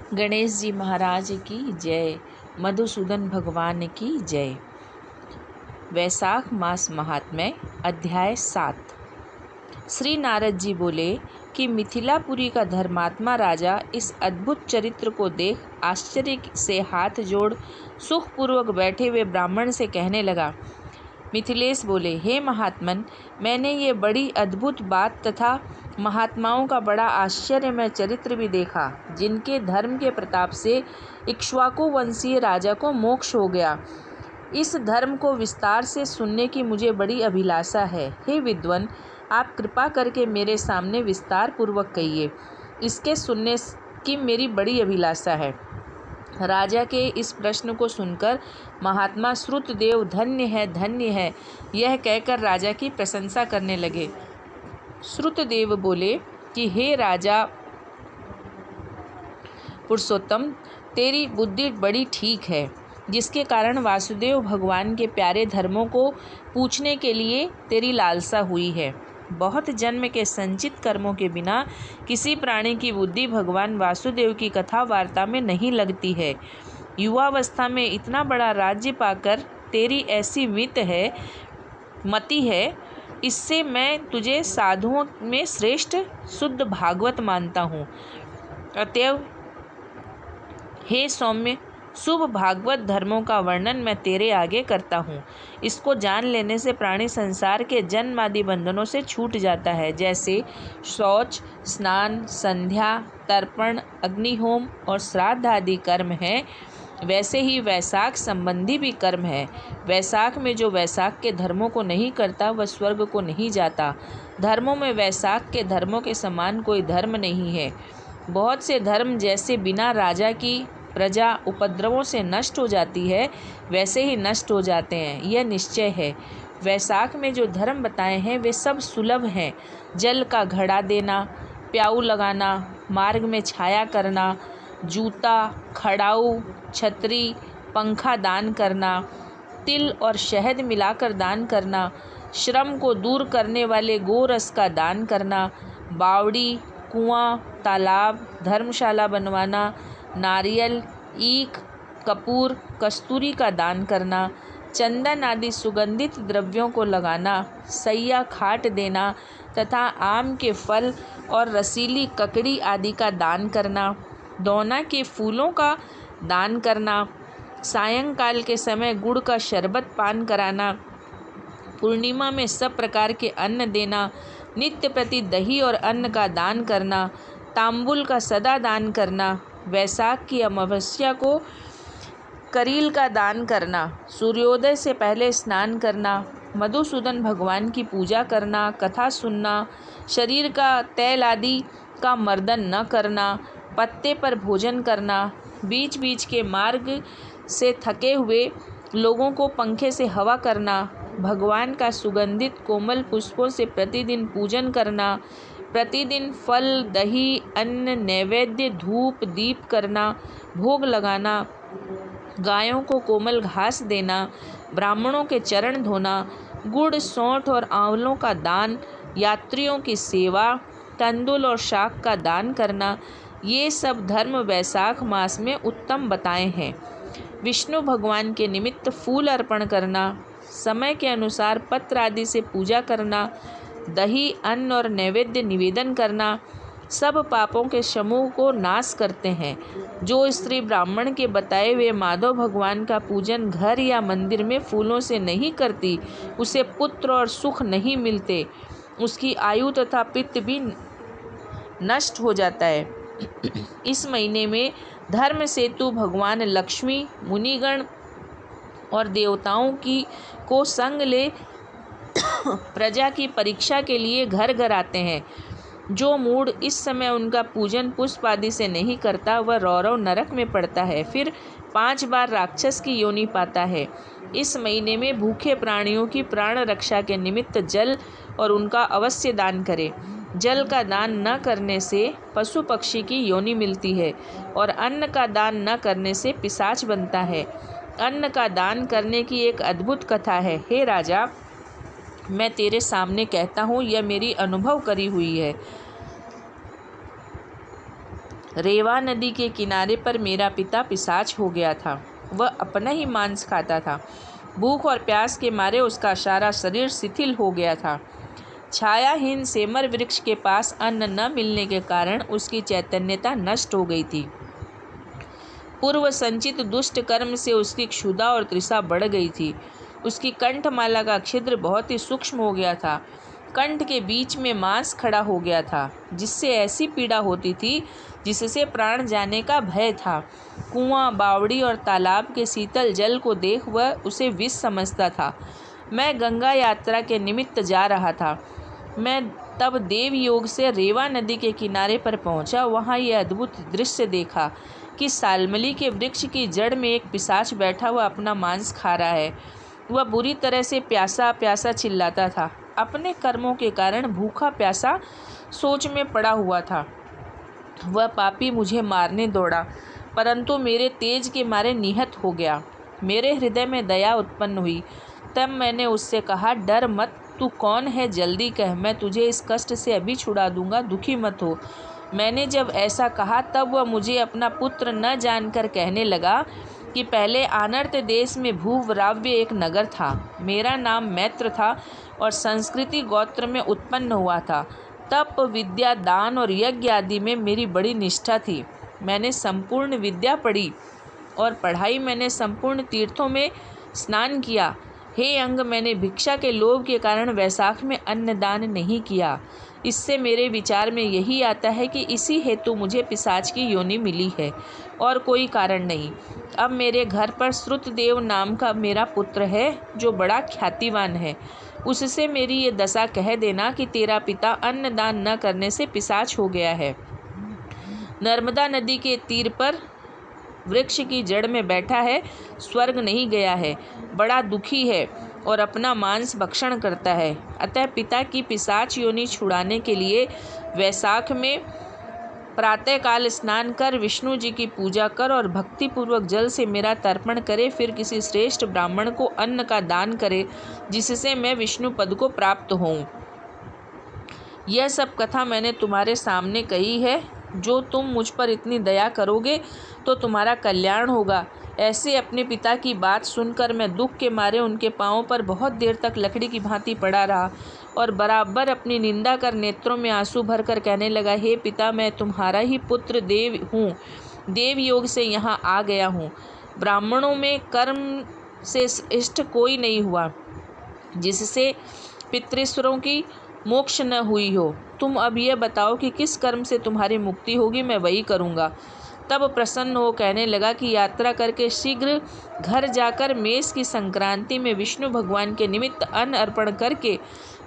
गणेश जी महाराज की जय। मधुसूदन भगवान की जय। वैशाख मास महात्म्य अध्याय 7। श्री नारद जी बोले कि मिथिलापुरी का धर्मात्मा राजा इस अद्भुत चरित्र को देख आश्चर्य से हाथ जोड़ सुखपूर्वक बैठे हुए ब्राह्मण से कहने लगा। मिथिलेश बोले, हे महात्मन, मैंने ये बड़ी अद्भुत बात तथा महात्माओं का बड़ा आश्चर्यमय चरित्र भी देखा, जिनके धर्म के प्रताप से इक्ष्वाकु वंशीय राजा को मोक्ष हो गया। इस धर्म को विस्तार से सुनने की मुझे बड़ी अभिलाषा है। हे विद्वन, आप कृपा करके मेरे सामने विस्तार पूर्वक कहिए। इसके सुनने की मेरी बड़ी अभिलाषा है। राजा के इस प्रश्न को सुनकर महात्मा श्रुतदेव धन्य है यह कहकर राजा की प्रशंसा करने लगे। श्रुतदेव बोले कि हे राजा पुरुषोत्तम, तेरी बुद्धि बड़ी ठीक है, जिसके कारण वासुदेव भगवान के प्यारे धर्मों को पूछने के लिए तेरी लालसा हुई है। बहुत जन्म के संचित कर्मों के बिना किसी प्राणी की बुद्धि भगवान वासुदेव की कथा वार्ता में नहीं लगती है। युवावस्था में इतना बड़ा राज्य पाकर तेरी ऐसी मति है, इससे मैं तुझे साधुओं में श्रेष्ठ शुद्ध भागवत मानता हूँ। अतएव हे सौम्य, शुभ भागवत धर्मों का वर्णन मैं तेरे आगे करता हूँ। इसको जान लेने से प्राणी संसार के जन्म आदि बंधनों से छूट जाता है। जैसे शौच, स्नान, संध्या, तर्पण, अग्निहोम और श्राद्ध आदि कर्म हैं, वैसे ही वैशाख संबंधी भी कर्म है। वैशाख में जो वैशाख के धर्मों को नहीं करता वह स्वर्ग को नहीं जाता। धर्मों में वैशाख के धर्मों के समान कोई धर्म नहीं है। बहुत से धर्म जैसे बिना राजा की प्रजा उपद्रवों से नष्ट हो जाती है, वैसे ही नष्ट हो जाते हैं, यह निश्चय है। वैशाख में जो धर्म बताए हैं वे सब सुलभ हैं। जल का घड़ा देना, प्याऊ लगाना, मार्ग में छाया करना, जूता, खड़ाऊ, छतरी, पंखा दान करना, तिल और शहद मिलाकर दान करना, श्रम को दूर करने वाले गोरस का दान करना, बावड़ी, कुआं, तालाब, धर्मशाला बनवाना, नारियल, ईख, कपूर, कस्तूरी का दान करना, चंदन आदि सुगंधित द्रव्यों को लगाना, सैया खाट देना तथा आम के फल और रसीली ककड़ी आदि का दान करना, दौना के फूलों का दान करना, सायंकाल के समय गुड़ का शरबत पान कराना, पूर्णिमा में सब प्रकार के अन्न देना, नित्य प्रति दही और अन्न का दान करना, तांबुल का सदा दान करना, वैशाख की अमावस्या को करील का दान करना, सूर्योदय से पहले स्नान करना, मधुसूदन भगवान की पूजा करना, कथा सुनना, शरीर का तैल आदि का मर्दन न करना, पत्ते पर भोजन करना, बीच बीच के मार्ग से थके हुए लोगों को पंखे से हवा करना, भगवान का सुगंधित कोमल पुष्पों से प्रतिदिन पूजन करना, प्रतिदिन फल, दही, अन्न, नैवेद्य, धूप, दीप करना, भोग लगाना, गायों को कोमल घास देना, ब्राह्मणों के चरण धोना, गुड़, सौंठ और आंवलों का दान, यात्रियों की सेवा, तंदुल और शाक का दान करना, ये सब धर्म वैशाख मास में उत्तम बताए हैं। विष्णु भगवान के निमित्त फूल अर्पण करना, समय के अनुसार पत्र आदि से पूजा करना, दही, अन्न और नैवेद्य निवेदन करना, सब पापों के समूह को नाश करते हैं। जो स्त्री ब्राह्मण के बताए हुए माधव भगवान का पूजन घर या मंदिर में फूलों से नहीं करती, उसे पुत्र और सुख नहीं मिलते, उसकी आयु तथा पित्त भी नष्ट हो जाता है। इस महीने में धर्म सेतु भगवान लक्ष्मी, मुनिगण और देवताओं को संग ले प्रजा की परीक्षा के लिए घर घर आते हैं। जो मूढ़ इस समय उनका पूजन पुष्प आदि से नहीं करता, वह रौरव नरक में पड़ता है, फिर 5 बार राक्षस की योनि पाता है। इस महीने में भूखे प्राणियों की प्राण रक्षा के निमित्त जल और उनका अवश्य दान करें। जल का दान न करने से पशु पक्षी की योनि मिलती है और अन्न का दान न करने से पिशाच बनता है। अन्न का दान करने की एक अद्भुत कथा है। हे राजा, मैं तेरे सामने कहता हूँ, यह मेरी अनुभव करी हुई है। रेवा नदी के किनारे पर मेरा पिता पिशाच हो गया था। वह अपना ही मांस खाता था। भूख और प्यास के मारे उसका सारा शरीर शिथिल हो गया था। छायाहीन सेमर वृक्ष के पास अन्न न मिलने के कारण उसकी चैतन्यता नष्ट हो गई थी। पूर्व संचित दुष्ट कर्म से उसकी क्षुधा और तृषा बढ़ गई थी। उसकी कंठमाला का छिद्र बहुत ही सूक्ष्म हो गया था। कंठ के बीच में मांस खड़ा हो गया था, जिससे ऐसी पीड़ा होती थी जिससे प्राण जाने का भय था। कुआं, बावड़ी और तालाब के शीतल जल को देख वह उसे विष समझता था। मैं गंगा यात्रा के निमित्त जा रहा था। मैं तब देव योग से रेवा नदी के किनारे पर पहुंचा। वहां यह अद्भुत दृश्य देखा कि सालमली के वृक्ष की जड़ में एक पिशाच बैठा हुआ अपना मांस खा रहा है। वह बुरी तरह से प्यासा प्यासा चिल्लाता था। अपने कर्मों के कारण भूखा प्यासा सोच में पड़ा हुआ था। वह पापी मुझे मारने दौड़ा, परंतु मेरे तेज के मारे निहत हो गया। मेरे हृदय में दया उत्पन्न हुई। तब मैंने उससे कहा, डर मत, तू कौन है, जल्दी कह, मैं तुझे इस कष्ट से अभी छुड़ा दूंगा, दुखी मत हो। मैंने जब ऐसा कहा तब वह मुझे अपना पुत्र न जानकर कहने लगा कि पहले आनर्त देश में भूवराव्य एक नगर था। मेरा नाम मैत्र था और संस्कृति गोत्र में उत्पन्न हुआ था। तप, विद्या, दान और यज्ञ आदि में मेरी बड़ी निष्ठा थी। मैंने संपूर्ण विद्या पढ़ी और पढ़ाई मैंने संपूर्ण तीर्थों में स्नान किया। हे अंग, मैंने भिक्षा के लोभ के कारण वैशाख में अन्नदान नहीं किया। इससे मेरे विचार में यही आता है कि इसी हेतु मुझे पिशाच की योनि मिली है और कोई कारण नहीं। अब मेरे घर पर श्रुतदेव नाम का मेरा पुत्र है जो बड़ा ख्यातिवान है। उससे मेरी ये दशा कह देना कि तेरा पिता अन्नदान न करने से पिशाच हो गया है। नर्मदा नदी के तीर पर वृक्ष की जड़ में बैठा है, स्वर्ग नहीं गया है, बड़ा दुखी है और अपना मांस भक्षण करता है। अतः पिता की पिशाच योनि छुड़ाने के लिए वैशाख में प्रातःकाल स्नान कर विष्णु जी की पूजा कर और भक्तिपूर्वक जल से मेरा तर्पण करे। फिर किसी श्रेष्ठ ब्राह्मण को अन्न का दान करे, जिससे मैं विष्णु पद को प्राप्त होऊं। यह सब कथा मैंने तुम्हारे सामने कही है। जो तुम मुझ पर इतनी दया करोगे तो तुम्हारा कल्याण होगा। ऐसे अपने पिता की बात सुनकर मैं दुख के मारे उनके पांवों पर बहुत देर तक लकड़ी की भांति पड़ा रहा और बराबर अपनी निंदा कर नेत्रों में आंसू भरकर कहने लगा, हे पिता, मैं तुम्हारा ही पुत्र देव हूँ। देव योग से यहाँ आ गया हूँ। ब्राह्मणों में कर्म से इष्ट कोई नहीं हुआ जिससे पितृश्वरों की मोक्ष न हुई हो। तुम अब यह बताओ कि किस कर्म से तुम्हारी मुक्ति होगी, मैं वही करूँगा। तब प्रसन्न हो कहने लगा कि यात्रा करके शीघ्र घर जाकर मेष की संक्रांति में विष्णु भगवान के निमित्त अन्न अर्पण करके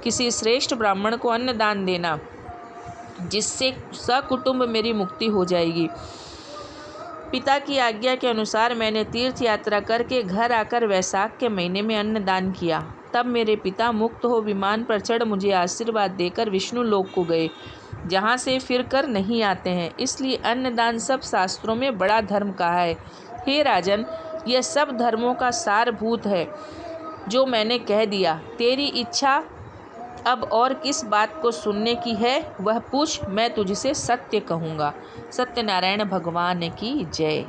किसी श्रेष्ठ ब्राह्मण को अन्न दान देना, जिससे सकुटुंब मेरी मुक्ति हो जाएगी। पिता की आज्ञा के अनुसार मैंने तीर्थ यात्रा करके घर आकर वैशाख के महीने में अन्नदान किया। तब मेरे पिता मुक्त हो विमान पर चढ़ मुझे आशीर्वाद देकर विष्णु लोक को गए, जहाँ से फिर कर नहीं आते हैं। इसलिए अन्नदान सब शास्त्रों में बड़ा धर्म कहा है। हे राजन, यह सब धर्मों का सारभूत है जो मैंने कह दिया। तेरी इच्छा अब और किस बात को सुनने की है वह पूछ, मैं तुझसे सत्य कहूँगा। सत्यनारायण भगवान की जय।